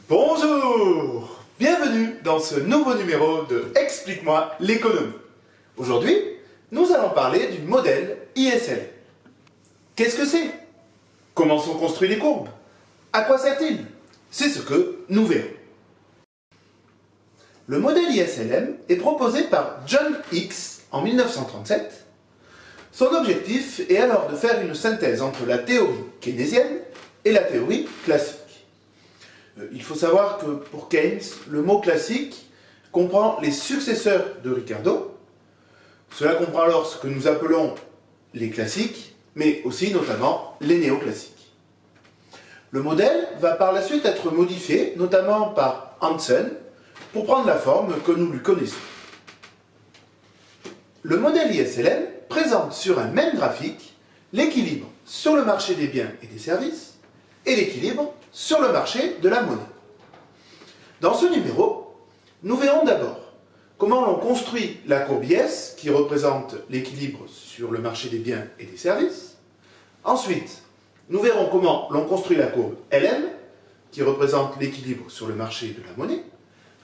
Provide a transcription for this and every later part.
Bonjour! Bienvenue dans ce nouveau numéro de Explique-moi l'économie. Aujourd'hui, nous allons parler du modèle ISLM. Qu'est-ce que c'est? Comment sont construites les courbes? À quoi sert-il? C'est ce que nous verrons. Le modèle ISLM est proposé par John Hicks en 1937. Son objectif est alors de faire une synthèse entre la théorie keynésienne et la théorie classique. Il faut savoir que pour Keynes, le mot classique comprend les successeurs de Ricardo. Cela comprend alors ce que nous appelons les classiques, mais aussi notamment les néoclassiques. Le modèle va par la suite être modifié, notamment par Hansen, pour prendre la forme que nous lui connaissons. Le modèle ISLM présente sur un même graphique l'équilibre sur le marché des biens et des services et l'équilibre sur le marché de la monnaie. Dans ce numéro, nous verrons d'abord comment l'on construit la courbe IS qui représente l'équilibre sur le marché des biens et des services. Ensuite, nous verrons comment l'on construit la courbe LM qui représente l'équilibre sur le marché de la monnaie.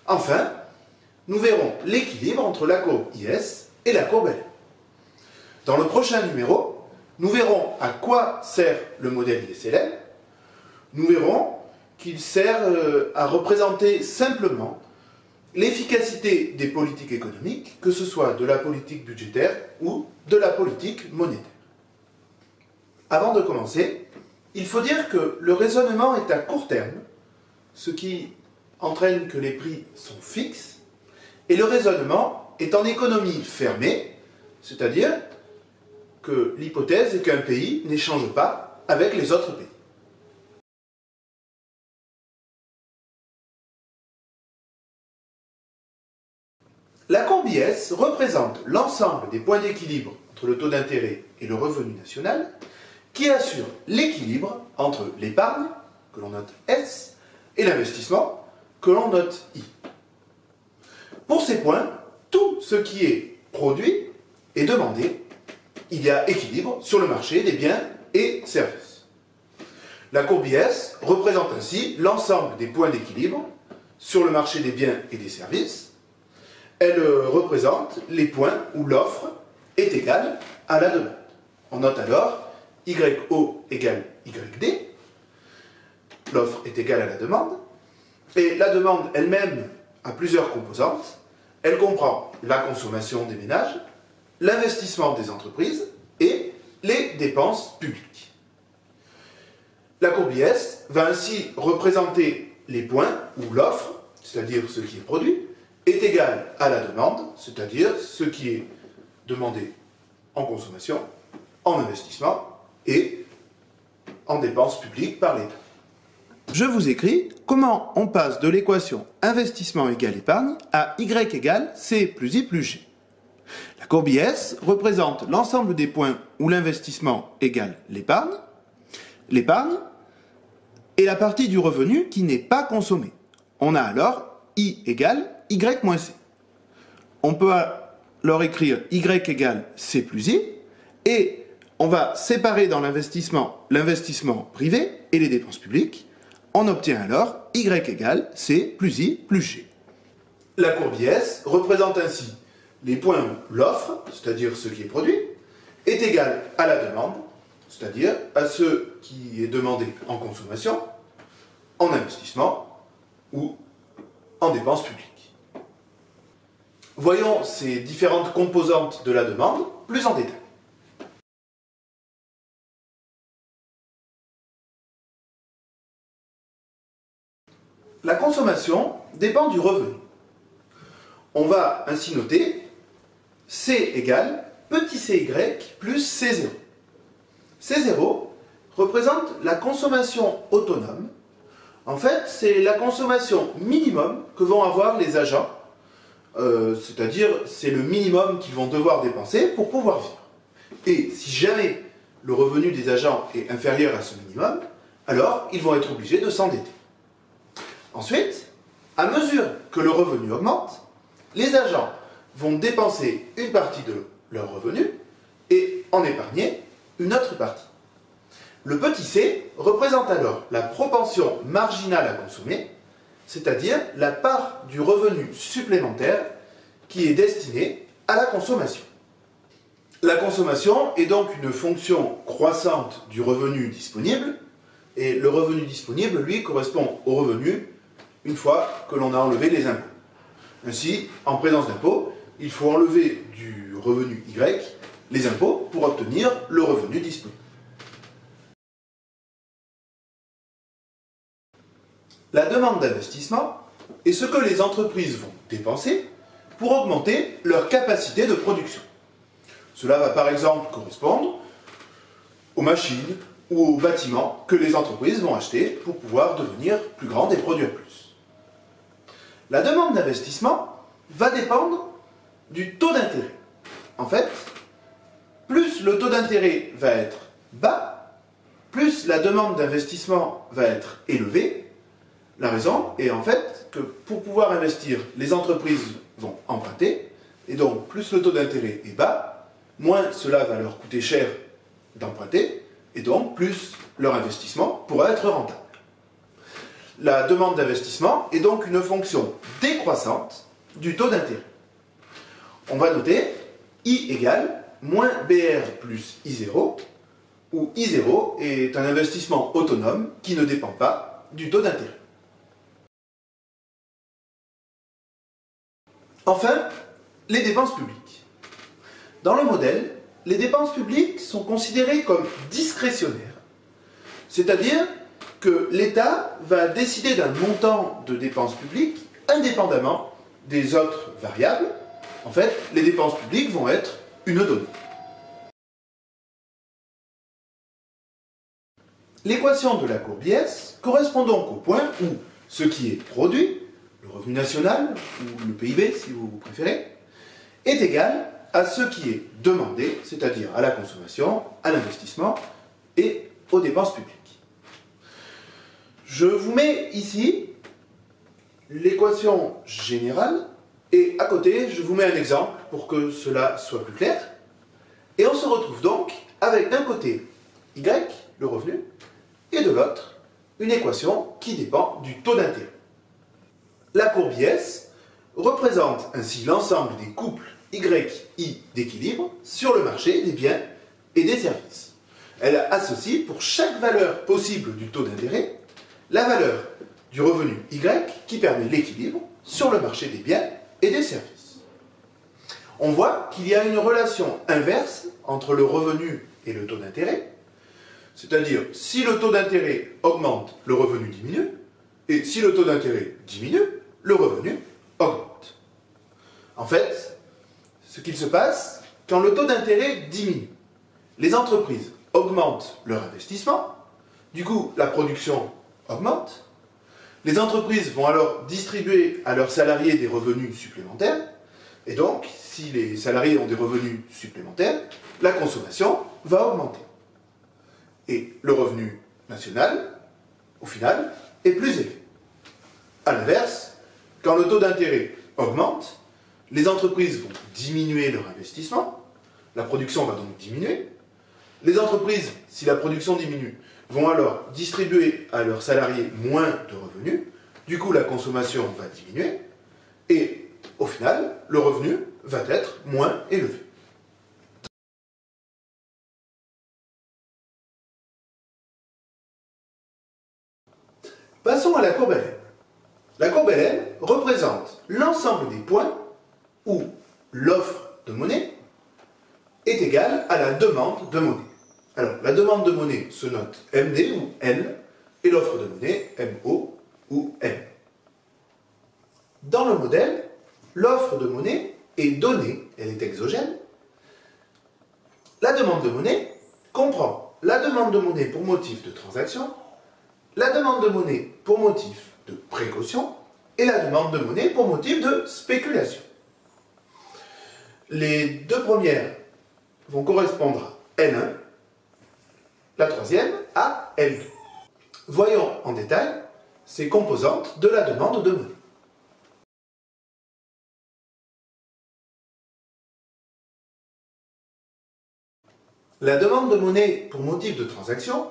Enfin, nous verrons l'équilibre entre la courbe IS et la courbe LM. Dans le prochain numéro, nous verrons à quoi sert le modèle ISLM. Nous verrons qu'il sert à représenter simplement l'efficacité des politiques économiques, que ce soit de la politique budgétaire ou de la politique monétaire. Avant de commencer, il faut dire que le raisonnement est à court terme, ce qui entraîne que les prix sont fixes, et le raisonnement est en économie fermée, c'est-à-dire que l'hypothèse est qu'un pays n'échange pas avec les autres pays. La courbe IS représente l'ensemble des points d'équilibre entre le taux d'intérêt et le revenu national qui assure l'équilibre entre l'épargne, que l'on note S, et l'investissement, que l'on note I. Pour ces points, tout ce qui est produit est demandé. Il y a équilibre sur le marché des biens et services. La courbe IS représente ainsi l'ensemble des points d'équilibre sur le marché des biens et des services. Elle représente les points où l'offre est égale à la demande. On note alors YO égale YD. L'offre est égale à la demande. Et la demande elle-même a plusieurs composantes. Elle comprend la consommation des ménages, l'investissement des entreprises et les dépenses publiques. La courbe IS va ainsi représenter les points où l'offre, c'est-à-dire ce qui est produit, est égal à la demande, c'est-à-dire ce qui est demandé en consommation, en investissement et en dépenses publiques par l'État. Je vous écris comment on passe de l'équation investissement égale épargne à Y égale C plus I plus G. La courbe IS représente l'ensemble des points où l'investissement égale l'épargne est la partie du revenu qui n'est pas consommée. On a alors I égale Y moins C. On peut alors écrire Y égale C plus I, et on va séparer dans l'investissement privé et les dépenses publiques. On obtient alors Y égale C plus I plus G. La courbe IS représente ainsi les points où l'offre, c'est-à-dire ce qui est produit, est égal à la demande, c'est-à-dire à ce qui est demandé en consommation, en investissement ou en dépenses publiques. Voyons ces différentes composantes de la demande plus en détail. La consommation dépend du revenu. On va ainsi noter C égale petit cy plus C0. C0 représente la consommation autonome. En fait, c'est la consommation minimum que vont avoir les agents, c'est-à-dire c'est le minimum qu'ils vont devoir dépenser pour pouvoir vivre. Et si jamais le revenu des agents est inférieur à ce minimum, alors ils vont être obligés de s'endetter. Ensuite, à mesure que le revenu augmente, les agents vont dépenser une partie de leurs revenus et en épargner une autre partie. Le petit c représente alors la propension marginale à consommer, c'est-à-dire la part du revenu supplémentaire qui est destinée à la consommation. La consommation est donc une fonction croissante du revenu disponible, et le revenu disponible, lui, correspond au revenu une fois que l'on a enlevé les impôts. Ainsi, en présence d'impôts, il faut enlever du revenu Y les impôts pour obtenir le revenu disponible. La demande d'investissement est ce que les entreprises vont dépenser pour augmenter leur capacité de production. Cela va par exemple correspondre aux machines ou aux bâtiments que les entreprises vont acheter pour pouvoir devenir plus grandes et produire plus. La demande d'investissement va dépendre du taux d'intérêt. En fait, plus le taux d'intérêt va être bas, plus la demande d'investissement va être élevée. La raison est en fait que pour pouvoir investir, les entreprises vont emprunter, et donc plus le taux d'intérêt est bas, moins cela va leur coûter cher d'emprunter, et donc plus leur investissement pourra être rentable. La demande d'investissement est donc une fonction décroissante du taux d'intérêt. On va noter I égale moins BR plus I0, où I0 est un investissement autonome qui ne dépend pas du taux d'intérêt. Enfin, les dépenses publiques. Dans le modèle, les dépenses publiques sont considérées comme discrétionnaires, c'est-à-dire que l'État va décider d'un montant de dépenses publiques indépendamment des autres variables. En fait, les dépenses publiques vont être une donnée. L'équation de la courbe IS correspond donc au point où ce qui est produit, le revenu national, ou le PIB si vous préférez, est égal à ce qui est demandé, c'est-à-dire à la consommation, à l'investissement et aux dépenses publiques. Je vous mets ici l'équation générale et à côté, je vous mets un exemple pour que cela soit plus clair. Et on se retrouve donc avec d'un côté Y, le revenu, et de l'autre, une équation qui dépend du taux d'intérêt. La courbe IS représente ainsi l'ensemble des couples YI d'équilibre sur le marché des biens et des services. Elle associe pour chaque valeur possible du taux d'intérêt la valeur du revenu Y qui permet l'équilibre sur le marché des biens et des services. On voit qu'il y a une relation inverse entre le revenu et le taux d'intérêt, c'est-à-dire si le taux d'intérêt augmente, le revenu diminue, et si le taux d'intérêt diminue, le revenu augmente. En fait, ce qu'il se passe, quand le taux d'intérêt diminue, les entreprises augmentent leur investissement, du coup la production augmente, les entreprises vont alors distribuer à leurs salariés des revenus supplémentaires, et donc, si les salariés ont des revenus supplémentaires, la consommation va augmenter. Et le revenu national, au final, est plus élevé. A l'inverse, quand le taux d'intérêt augmente, les entreprises vont diminuer leur investissement, la production va donc diminuer. Les entreprises, si la production diminue, vont alors distribuer à leurs salariés moins de revenus, du coup la consommation va diminuer, et au final, le revenu va être moins élevé. Passons à la courbe LM. La courbe LM représente l'ensemble des points où l'offre de monnaie est égale à la demande de monnaie. Alors, la demande de monnaie se note MD ou L, et l'offre de monnaie MO ou M. Dans le modèle, l'offre de monnaie est donnée, elle est exogène. La demande de monnaie comprend la demande de monnaie pour motif de transaction, la demande de monnaie pour motif de précaution et la demande de monnaie pour motif de spéculation. Les deux premières vont correspondre à N1, la troisième à L2. Voyons en détail ces composantes de la demande de monnaie. La demande de monnaie pour motif de transaction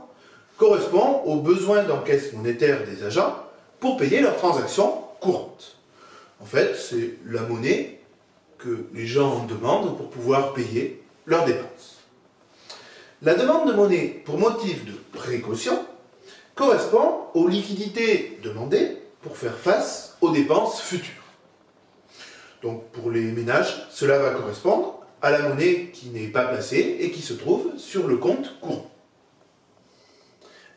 correspond aux besoins d'encaisse monétaire des agents pour payer leurs transactions courantes. En fait, c'est la monnaie que les gens demandent pour pouvoir payer leurs dépenses. La demande de monnaie pour motif de précaution correspond aux liquidités demandées pour faire face aux dépenses futures. Donc pour les ménages, cela va correspondre à la monnaie qui n'est pas placée et qui se trouve sur le compte courant.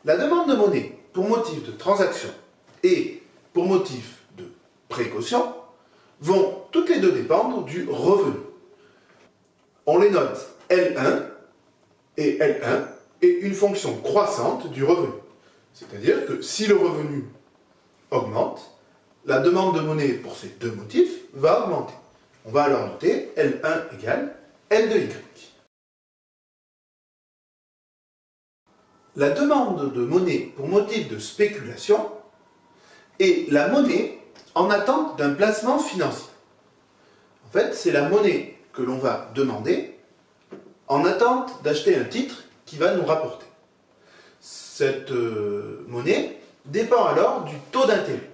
La demande de monnaie pour motif de transaction et pour motif de précaution vont toutes les deux dépendre du revenu. On les note L1 et L1 est une fonction croissante du revenu. C'est-à-dire que si le revenu augmente, la demande de monnaie pour ces deux motifs va augmenter. On va alors noter L1 égale L de Y. La demande de monnaie pour motif de spéculation est la monnaie en attente d'un placement financier. En fait, c'est la monnaie que l'on va demander en attente d'acheter un titre qui va nous rapporter. Cette monnaie dépend alors du taux d'intérêt.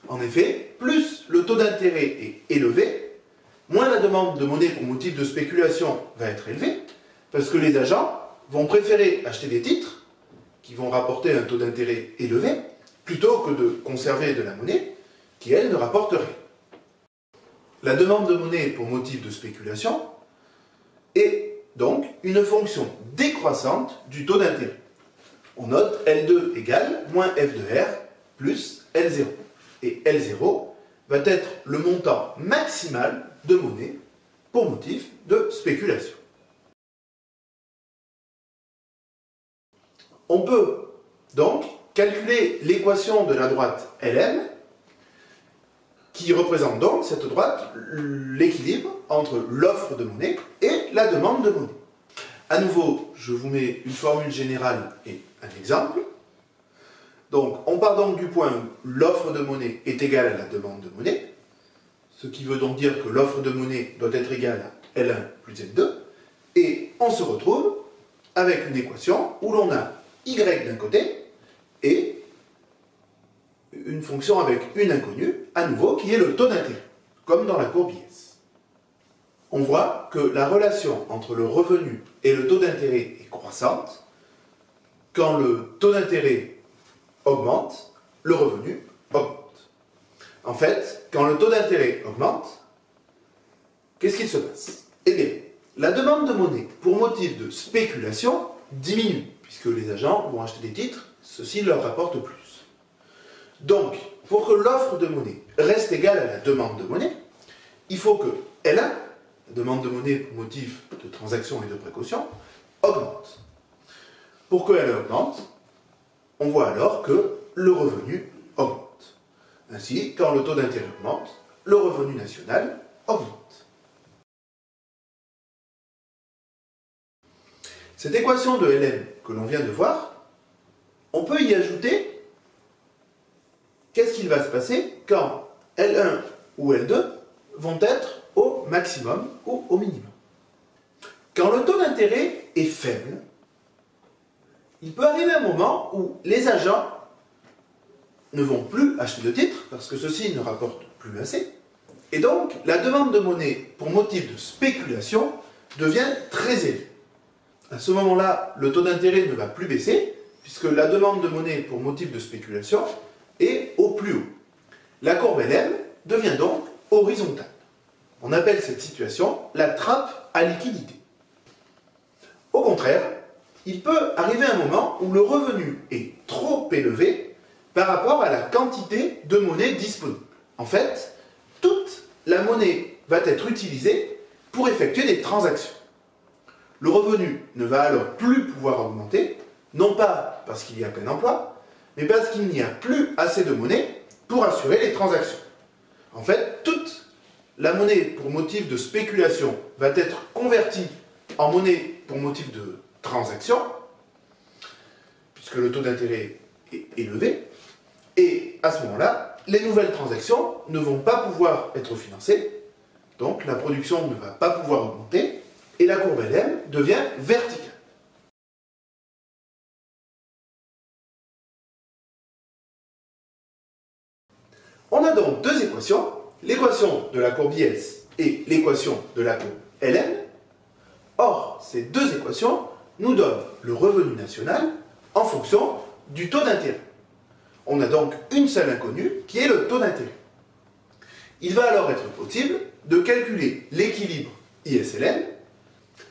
En effet, plus le taux d'intérêt est élevé, moins la demande de monnaie pour motif de spéculation va être élevée, parce que les agents vont préférer acheter des titres qui vont rapporter un taux d'intérêt élevé, plutôt que de conserver de la monnaie qui, elle, ne rapporte rien. La demande de monnaie pour motif de spéculation est donc une fonction décroissante du taux d'intérêt. On note L2 égale moins F de R plus L0. Et L0 va être le montant maximal de monnaie pour motif de spéculation. On peut donc calculer l'équation de la droite LM qui représente donc cette droite l'équilibre entre l'offre de monnaie et la demande de monnaie. À nouveau, je vous mets une formule générale et un exemple. Donc, on part donc du point où l'offre de monnaie est égale à la demande de monnaie, ce qui veut donc dire que l'offre de monnaie doit être égale à L1 plus L2, et on se retrouve avec une équation où l'on a Y d'un côté et une fonction avec une inconnue, à nouveau, qui est le taux d'intérêt, comme dans la courbe IS. On voit que la relation entre le revenu et le taux d'intérêt est croissante. Quand le taux d'intérêt augmente, le revenu augmente. En fait, quand le taux d'intérêt augmente, qu'est-ce qu'il se passe? Eh bien, la demande de monnaie pour motif de spéculation diminue, puisque les agents vont acheter des titres, ceci leur rapporte plus. Donc, pour que l'offre de monnaie reste égale à la demande de monnaie, il faut que L1, la demande de monnaie pour motif de transaction et de précaution, augmente. Pour que elle augmente, on voit alors que le revenu augmente. Ainsi, quand le taux d'intérêt augmente, le revenu national augmente. Cette équation de LM que l'on vient de voir, on peut y ajouter qu'est-ce qu'il va se passer quand L1 ou L2 vont être au maximum ou au minimum. Quand le taux d'intérêt est faible, il peut arriver un moment où les agents ne vont plus acheter de titres parce que ceux-ci ne rapportent plus assez. Et donc, la demande de monnaie pour motif de spéculation devient très élevée. À ce moment-là, le taux d'intérêt ne va plus baisser puisque la demande de monnaie pour motif de spéculation est au plus haut. La courbe LM devient donc horizontale. On appelle cette situation la trappe à liquidité. Au contraire, il peut arriver un moment où le revenu est trop élevé par rapport à la quantité de monnaie disponible. En fait, toute la monnaie va être utilisée pour effectuer des transactions. Le revenu ne va alors plus pouvoir augmenter, non pas parce qu'il y a plein emploi, mais parce qu'il n'y a plus assez de monnaie pour assurer les transactions. En fait, toute la monnaie pour motif de spéculation va être convertie en monnaie pour motif de transaction, puisque le taux d'intérêt est élevé, et à ce moment-là, les nouvelles transactions ne vont pas pouvoir être financées, donc la production ne va pas pouvoir augmenter, et la courbe LM devient verticale. On a donc deux équations, l'équation de la courbe IS et l'équation de la courbe LM. Or, ces deux équations nous donnent le revenu national en fonction du taux d'intérêt. On a donc une seule inconnue qui est le taux d'intérêt. Il va alors être possible de calculer l'équilibre ISLM.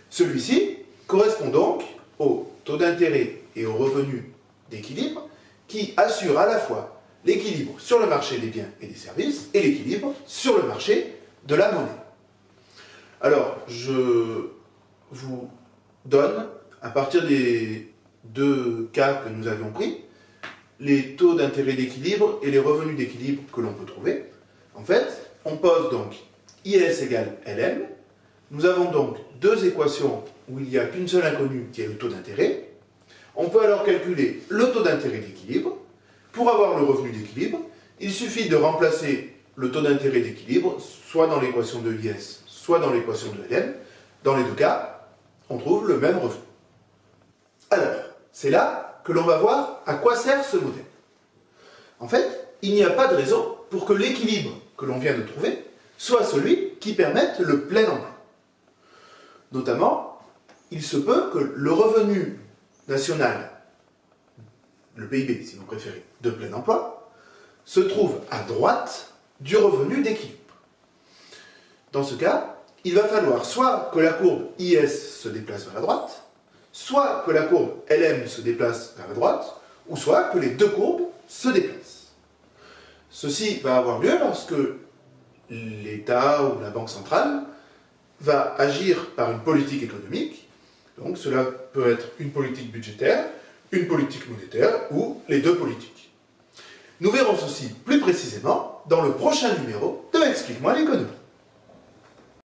Celui-ci correspond donc au taux d'intérêt et au revenu d'équilibre qui assure à la fois l'équilibre sur le marché des biens et des services et l'équilibre sur le marché de la monnaie. Alors, je vous donne, à partir des deux cas que nous avions pris, les taux d'intérêt d'équilibre et les revenus d'équilibre que l'on peut trouver. En fait, on pose donc IS égale LM. Nous avons donc deux équations où il n'y a qu'une seule inconnue qui est le taux d'intérêt. On peut alors calculer le taux d'intérêt d'équilibre. Pour avoir le revenu d'équilibre, il suffit de remplacer le taux d'intérêt d'équilibre soit dans l'équation de IS, soit dans l'équation de LM. Dans les deux cas, on trouve le même revenu. Alors, c'est là que l'on va voir à quoi sert ce modèle. En fait, il n'y a pas de raison pour que l'équilibre que l'on vient de trouver soit celui qui permette le plein emploi. Notamment, il se peut que le revenu national, le PIB si vous préférez, de plein emploi, se trouve à droite du revenu d'équilibre. Dans ce cas, il va falloir soit que la courbe IS se déplace vers la droite, soit que la courbe LM se déplace vers la droite, ou soit que les deux courbes se déplacent. Ceci va avoir lieu lorsque l'État ou la Banque centrale va agir par une politique économique. Donc cela peut être une politique budgétaire, une politique monétaire ou les deux politiques. Nous verrons ceci plus précisément dans le prochain numéro de Explique-moi l'économie.